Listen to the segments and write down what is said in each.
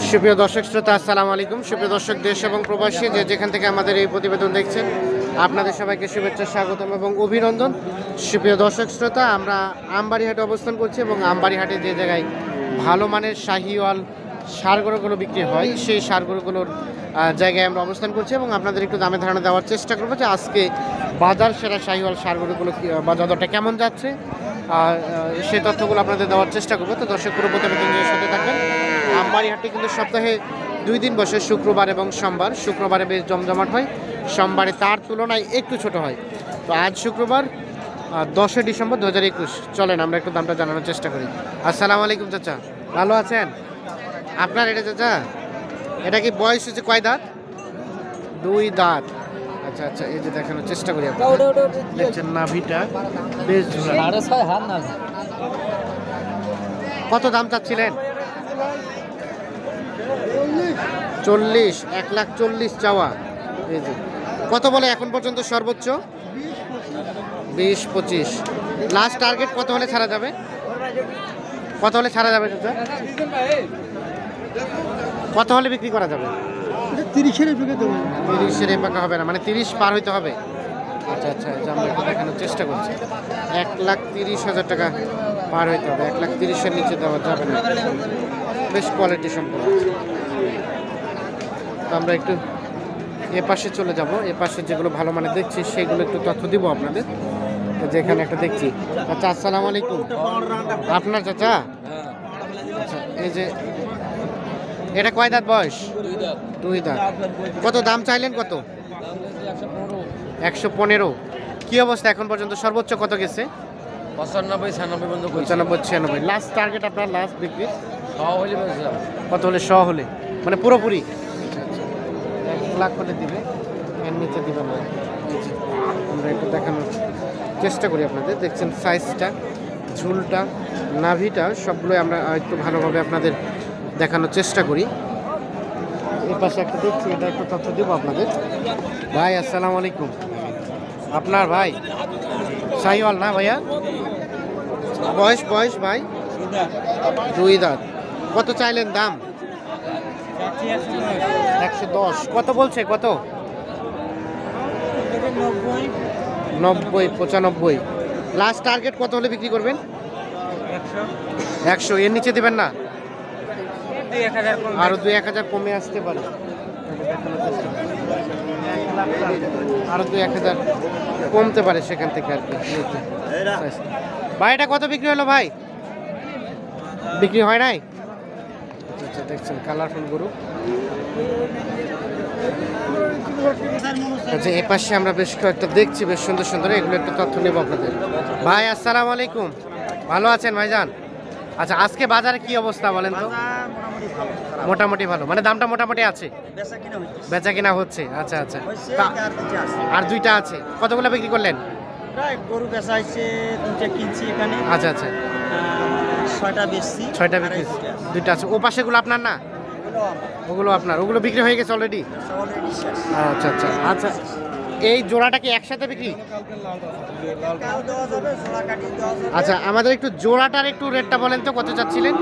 সুপ্রিয় দর্শক শ্রোতা, আসসালামু আলাইকুম। সুপ্রিয় দর্শক, দেশ এবং প্রবাসী যে যেখান থেকে আমাদের এই প্রতিবেদন দেখছেন, আপনাদের সবাইকে শুভেচ্ছা, স্বাগতম এবং অভিনন্দন। সুপ্রিয় দর্শক শ্রোতা, আমরা আমবাড়িহাটে অবস্থান করছি এবং আমবাড়িহাটে যে জায়গায় ভালো মানের শাহিওয়াল ষাঁড় গরুগুলো বিক্রি হয়, সেই ষাঁড় গরুগুলোর জায়গায় আমরা অবস্থান করছি এবং আপনাদের একটু দামে ধারণা দেওয়ার চেষ্টা করবো যে আজকে বাজার সেরা শাহিওয়াল ষাঁড় গরুগুলো বাজার দরটা কেমন যাচ্ছে, সেই তথ্যগুলো আপনাদের দেওয়ার চেষ্টা করবো। তো দর্শক, পুরো প্রতিবেদনের সাথে থাকবেন। আমবাড়িহাটটি কিন্তু সপ্তাহে 2 দিন বসে, শুক্রবার এবং সোমবার। শুক্রবারে বেশ জমজমাট হয়, সোমবারে তার তুলনায় একটু ছোট হয়। তো আজ শুক্রবার 10 ডিসেম্বর 2021। চলেন আমরা একটু দামটা জানানোর চেষ্টা করি। আসসালামু আলাইকুম চাচা, ভালো আছেন? আপনার এটা চাচা, এটা কি বয়স হচ্ছে কয় দাঁত? 2 দাঁত। আচ্ছা আচ্ছা, এই যে দেখানোর চেষ্টা করি। আপনারা দেখছেন নাভিটা বেশ ঝুলা। কত দাম চাচ্ছিলেন? 40, 1,40,000 চাওয়া। এই যে কত বলে এখন পর্যন্ত সর্বোচ্চ? 20-25। লাস্ট টার্গেট কত হলে ছাড়া যাবে? কত হলে ছাড়া যাবে চাচা? কত হলে বিক্রি করা যাবে? 30-এর এপাকা হবে না, মানে 30 পার হইতে হবে। আচ্ছা আচ্ছা, আমরা একটু দেখানোর চেষ্টা করছি। 1,30,000 টাকা পার হইতে হবে, 1,30,000-এর নিচে দেওয়া যাবে না। বেশ কোয়ালিটি সম্পন্ন। তো আমরা একটু এ পাশে চলে যাব। এ পাশে যেগুলো ভালো মানে দেখছি সেগুলো একটু তথ্য দিব আপনাদের। যেখানে একটা দেখছি। আচ্ছা, আসসালামু আলাইকুম। আপনার চাচা? আচ্ছা, এই যে এটা কয় দাঁত বয়স? 2 দাঁত। কত দাম চাইলেন? কত? 115। কি অবস্থা এখন পর্যন্ত? সর্বোচ্চ কত গেছে? 95-96। লাস্ট টার্গেট আপনার, লাস্ট বিক্রি কত হলে? 100 হলে, মানে পুরোপুরি 1 লাখ হলে দিবে, এর নিচে দিবে না। আমরা একটু দেখানোর চেষ্টা করি আপনাদের। দেখছেন সাইজটা, ঝুলটা, নাভিটা সবগুলোই আমরা একটু ভালোভাবে আপনাদের দেখানোর চেষ্টা করি। এই পাশে একটা দেখছি, এটা একটু তথ্য দেবো আপনাদের। ভাই আসসালামু আলাইকুম। আপনার ভাই শাহিওয়াল না ভাইয়া? বয়স ভাই? 2 দাঁত। কত চাইলেন দাম? 110। কত বলছে? কত? 90-95। লাস্ট টার্গেট কত হলে বিক্রি করবেন? 100। এর নিচে দেবেন না? আরো 2-1,000 কমে আসতে পারে। আরো 2-1,000 কমতে পারে সেখান থেকে আর কি। ভাই এটা কত বিক্রি হলো ভাই? বিক্রি হয় নাই? আচ্ছা, দেখছেন কালারফুল গরু। আচ্ছা, এ পাশে আমরা বেশ কয়েকটা দেখছি, বেশ সুন্দর সুন্দর। এগুলো একটু তথ্য নেব আপনাদের। ভাই আসসালামু আলাইকুম, ভালো আছেন ভাইজান? আচ্ছা, আজকে বাজারে কি অবস্থা বলেন তো? মোটামুটি ভালো, মানে দামটা মোটামুটি আছে, বেচা কিনা হচ্ছে। আচ্ছা আচ্ছা, আর 2টা আছে। কতগুলো বিক্রি করলেন? গরু বেচা হয়েছে 2টা কিনছি এখানে। আচ্ছা আচ্ছা, 6টা বেচছি। 6টা বিক্রি, 2টা আছে। ও পাশেগুলো আপনার না? ওগুলো আপনার? ওগুলো বিক্রি হয়ে গেছে অলরেডি? আচ্ছা আচ্ছা আচ্ছা, এই জোড়াটা কি একসাথে বিক্রি? আচ্ছা, আমাদের একটু জোড়াটার একটু রেটটা বলেন তো, কত চাচ্ছিলেন?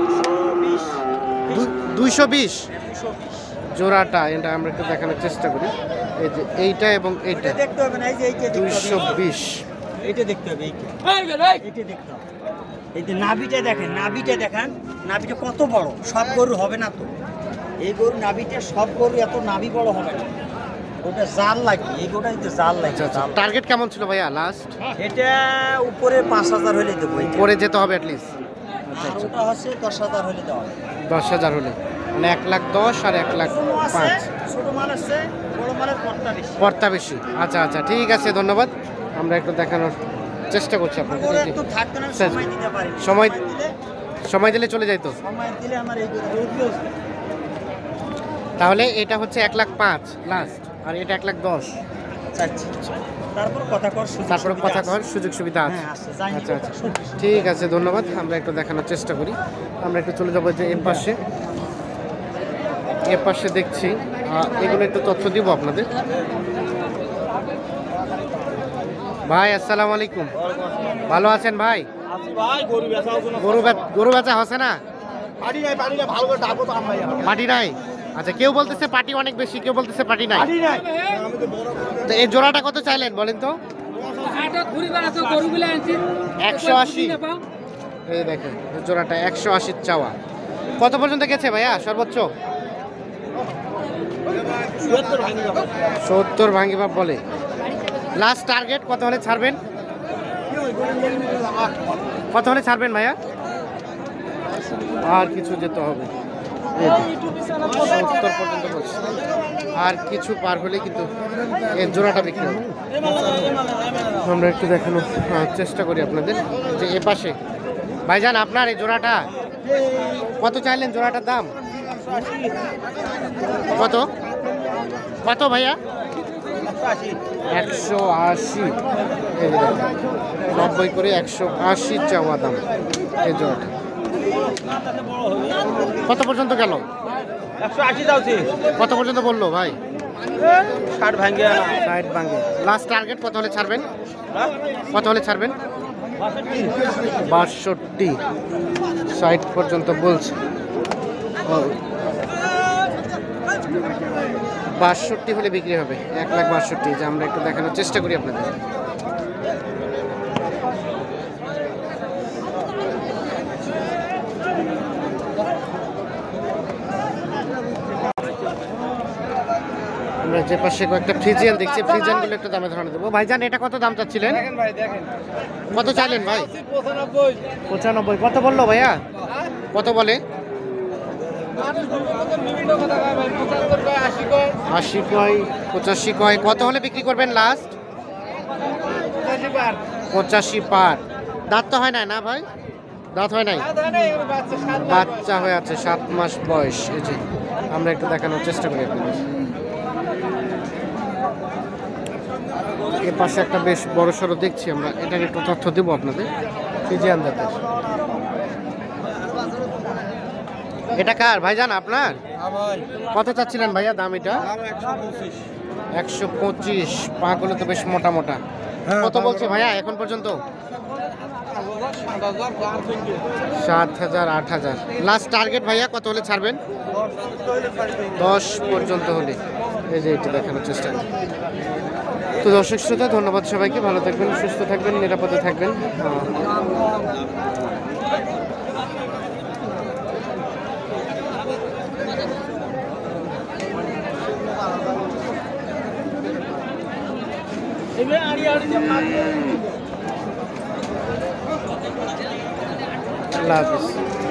220 জোড়াটা। এটা আমরা একটু দেখানোর চেষ্টা করি। এই যে এইটা এবং এইটা 220। এইটা দেখতে হবে, এইটা দেখতে হবে। এই যে নাভিটা দেখেন, নাভিটা কত বড়। সব গরু হবে না তো, এই গরু নাভিটা, সব গরু এত নাভি বড় হবে না। ওটা জাল লাগে, এই গরুটা জাল লাগে। টার্গেট কেমন ছিল ভাইয়া লাস্ট? এটা উপরে 5,000 হলে দেবো, উপরে যেতে হবে অ্যাটলিস্ট। আচ্ছা, ওটা হচ্ছে 10,000 হলে দেওয়া হবে। 10,000 হলে, মানে 1,10,000 আর 1,05,000। ছোট মাল আছে, বড় মালের পর্তা বেশি। আচ্ছা আচ্ছা, ঠিক আছে, ধন্যবাদ। আমরা একটু দেখানোর চেষ্টা করছি আপনাদের। সময় দিলে চলে যাইতো। তাহলে এটা হচ্ছে 1,05,000 লাস্ট, আর এটা 1,10,000। তারপর কথা কর, সুযোগ সুবিধা আছে। আচ্ছা আচ্ছা, ঠিক আছে, ধন্যবাদ। আমরা একটু দেখানোর চেষ্টা করি। আমরা একটু চলে যাবো যে এ পাশে দেখছি, এগুলো একটু তথ্য দিব আপনাদের। ভাই আসসালামু আলাইকুম, ভালো আছেন ভাই? গরু বেচা হচ্ছে না? পাটি নাই? আচ্ছা, কেউ বলতেছে পাটি অনেক বেশি, কেউ বলতেছে পাটি নাই। তো এই জোড়াটা কত চাইলেন বলেন তো? 180। এই দেখেন জোড়াটা 180 চাওয়া। কত পর্যন্ত গেছে ভাইয়া সর্বোচ্চ? 70 ভাঙ্গি বাপ বলে। লাস্ট টার্গেট কত হলে ছাড়বেন? কত হলে ছাড়বেন ভাইয়া? আর কিছু যেতে হবে, 70 পর্যন্ত বলছে। আর কিছু পার হলে কিন্তু এই জোড়াটা বিক্রি হবে। আমরা একটু দেখানোর চেষ্টা করি আপনাদের যে এ পাশে। ভাইজান আপনার এই জোড়াটা কত চাইলেন? জোড়াটার দাম কত? কত ভাইয়া? 180। 90 করে 180 চাওয়া দাম এই জোড়াটা। কত পর্যন্ত গেল? 180 যাচ্ছে। কত পর্যন্ত বললো ভাই? 60 ভাঙে। 60 ভাঙে। লাস্ট টার্গেট কত হলে ছাড়বেন? কত হলে ছাড়বেন? 62। 60 পর্যন্ত বলছে। 62 হলে বিক্রি হবে। 1,62,000। যে আমরা একটু দেখানোর চেষ্টা করি আপনাদের। আমরা যে পাশে কয়েকটা ফ্রিজিয়ান দেখছি, ফ্রিজিয়ান গুলো একটু দামে ধারণা দেবো। ভাইজান এটা কত দাম চাচ্ছিলেন? কত চাইলেন ভাই? 95। কত বললো ভাইয়া? কত বলে? 80 কয়, 85 কয়। কত হলে বিক্রি করবেন লাস্ট? 85 পার। দাঁত তো হয় নাই না ভাই? দাঁত হয় নাই, বাচ্চা হয়ে আছে, 7 মাস বয়স। এই যে আমরা একটু দেখানোর চেষ্টা করি আপনাদের। এ পাশে একটা বেশ বড় সড়ো দেখছি আমরা, এটার একটু তথ্য দেবো আপনাদের। ফ্রিজিয়ান জাতের। এটা কার ভাইজান আপনার? কত চাচ্ছিলেন ভাইয়া দাম এটা? 125। পাগুলো তো বেশ মোটা মোটা। কত বলছে ভাইয়া এখন পর্যন্ত? 7,000 8,000। লাস্ট টার্গেট ভাইয়া কত হলে ছাড়বেন? 10 পর্যন্ত হলে। এই যে এটা দেখানোর চেষ্টা করি। তো দর্শক শ্রোতা, ধন্যবাদ সবাইকে। ভালো থাকবেন, সুস্থ থাকবেন, নিরাপদে থাকবেন। আল্লাহ হাফিজ।